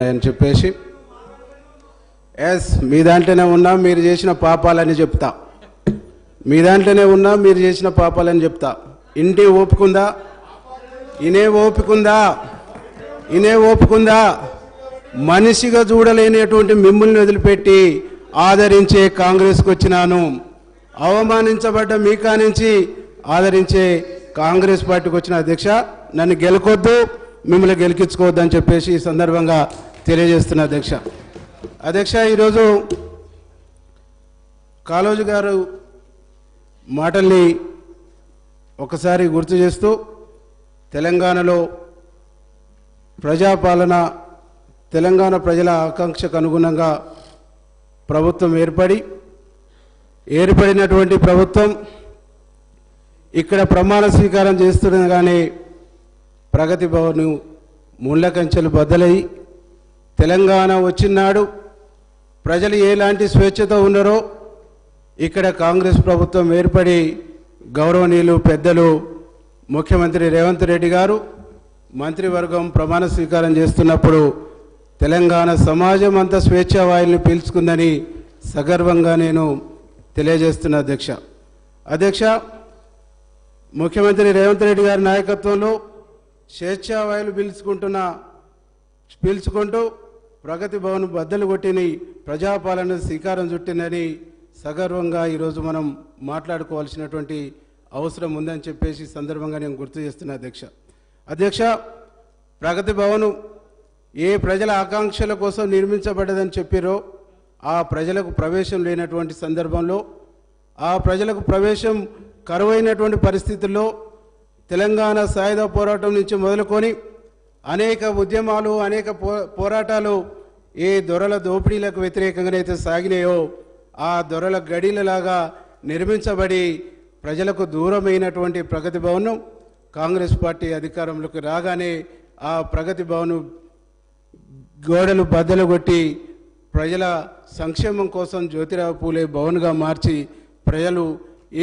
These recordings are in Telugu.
అని చెప్పేసి ఎస్ మీ దాంట్లోనే ఉన్నా మీరు చేసిన పాపాలని చెప్తా, మీ దాంట్లోనే ఉన్నా మీరు చేసిన పాపాలని చెప్తా. ఇంటి ఓపుకుందా, ఇనే ఓపుకుందా, ఇనే ఓపుకుందా? మనిషిగా చూడలేనటువంటి మిమ్మల్ని వదిలిపెట్టి ఆదరించే కాంగ్రెస్కి వచ్చినాను. అవమానించబడ్డ మీ కానించి ఆదరించే కాంగ్రెస్ పార్టీకి వచ్చిన అధ్యక్ష, నన్ను గెలకొద్దు, మిమ్మల్ని గెలికించుకోవద్దు అని చెప్పేసి ఈ సందర్భంగా తెలియజేస్తున్న అధ్యక్ష. అధ్యక్ష, ఈరోజు కాళోజీ గారు మాటల్ని ఒకసారి గుర్తు చేస్తూ తెలంగాణలో ప్రజాపాలన, తెలంగాణ ప్రజల ఆకాంక్షకు అనుగుణంగా ప్రభుత్వం ఏర్పడినటువంటి ప్రభుత్వం ఇక్కడ ప్రమాణ స్వీకారం చేస్తుండగానే ప్రగతి భవన్ ముళ్ళ కంచెలు బద్దలై తెలంగాణ వచ్చినాడు ప్రజలు ఎలాంటి స్వేచ్ఛతో ఉన్నారో ఇక్కడ కాంగ్రెస్ ప్రభుత్వం ఏర్పడి గౌరవనీయులు పెద్దలు ముఖ్యమంత్రి రేవంత్ రెడ్డి గారు మంత్రివర్గం ప్రమాణ స్వీకారం చేస్తున్నప్పుడు తెలంగాణ సమాజం అంతా స్వేచ్ఛా వాయుల్ని పీల్చుకుందని సగర్వంగా నేను తెలియజేస్తున్నా అధ్యక్ష. అధ్యక్ష, ముఖ్యమంత్రి రేవంత్ రెడ్డి గారి నాయకత్వంలో స్వేచ్ఛా వాయులు పీల్చుకుంటూ ప్రగతి భవన్ బద్దలు కొట్టిని ప్రజాపాలన శ్రీకారం చుట్టిందని సగర్వంగా ఈరోజు మనం మాట్లాడుకోవాల్సినటువంటి అవసరం ఉందని చెప్పేసి సందర్భంగా నేను గుర్తు చేస్తున్నా అధ్యక్ష. అధ్యక్ష, ప్రగతి భవన్ ఏ ప్రజల ఆకాంక్షల కోసం నిర్మించబడ్డదని చెప్పారో ఆ ప్రజలకు ప్రవేశం లేనటువంటి సందర్భంలో, ఆ ప్రజలకు ప్రవేశం కరువైనటువంటి పరిస్థితుల్లో తెలంగాణ సాయుధ పోరాటం నుంచి మొదలుకొని అనేక ఉద్యమాలు, అనేక పోరాటాలు ఏ దొరల దోపిడీలకు వ్యతిరేకంగానైతే సాగినాయో ఆ దొరల గడిలలాగా నిర్మించబడి ప్రజలకు దూరమైనటువంటి ప్రగతి భవన్ కాంగ్రెస్ పార్టీ అధికారంలోకి రాగానే ఆ ప్రగతి భవన్ గోడలు బద్దలు కొట్టి ప్రజల సంక్షేమం కోసం జ్యోతిరావు పూలే భవన్గా మార్చి ప్రజలు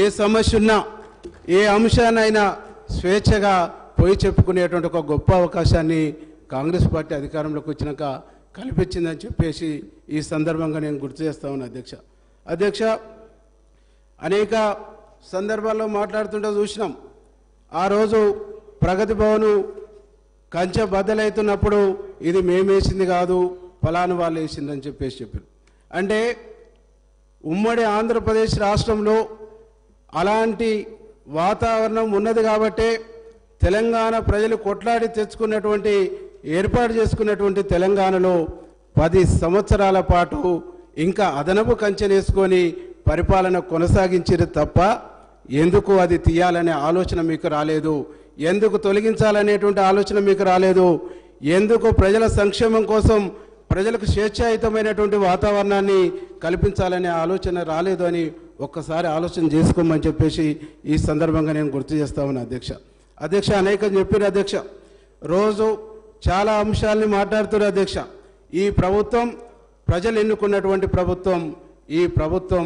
ఏ సమస్య ఉన్నా, ఏ అంశానైనా స్వేచ్ఛగా పోయి చెప్పుకునేటువంటి ఒక గొప్ప అవకాశాన్ని కాంగ్రెస్ పార్టీ అధికారంలోకి వచ్చినాక కల్పించిందని చెప్పేసి ఈ సందర్భంగా నేను గుర్తు చేస్తా ఉన్నా అధ్యక్ష. అధ్యక్ష, అనేక సందర్భాల్లో మాట్లాడుతుంటే చూసినాం. ఆ రోజు ప్రగతి భవన్ కంచె బద్దలవుతున్నప్పుడు ఇది మేమేసింది కాదు, ఫలాను వాళ్ళు వేసిందని చెప్పారు. అంటే ఉమ్మడి ఆంధ్రప్రదేశ్ రాష్ట్రంలో అలాంటి వాతావరణం ఉన్నది కాబట్టే తెలంగాణ ప్రజలు కొట్లాడి తెచ్చుకున్నటువంటి, ఏర్పాటు చేసుకున్నటువంటి తెలంగాణలో 10 సంవత్సరాల పాటు ఇంకా అదనపు కంచెనేసుకొని పరిపాలన కొనసాగించారు తప్ప ఎందుకు అది తీయాలనే ఆలోచన మీకు రాలేదు, ఎందుకు తొలగించాలనేటువంటి ఆలోచన మీకు రాలేదు, ఎందుకు ప్రజల సంక్షేమం కోసం ప్రజలకు స్వేచ్ఛాయుతమైనటువంటి వాతావరణాన్ని కల్పించాలనే ఆలోచన రాలేదు అని ఒక్కసారి ఆలోచన చేసుకోమని చెప్పేసి ఈ సందర్భంగా నేను గుర్తు చేస్తా ఉన్నా అధ్యక్ష. అధ్యక్ష, అనేకం చెప్పారు అధ్యక్ష, రోజు చాలా అంశాలని మాట్లాడుతున్నారు అధ్యక్ష. ఈ ప్రభుత్వం ప్రజలు ఎన్నుకున్నటువంటి ప్రభుత్వం, ఈ ప్రభుత్వం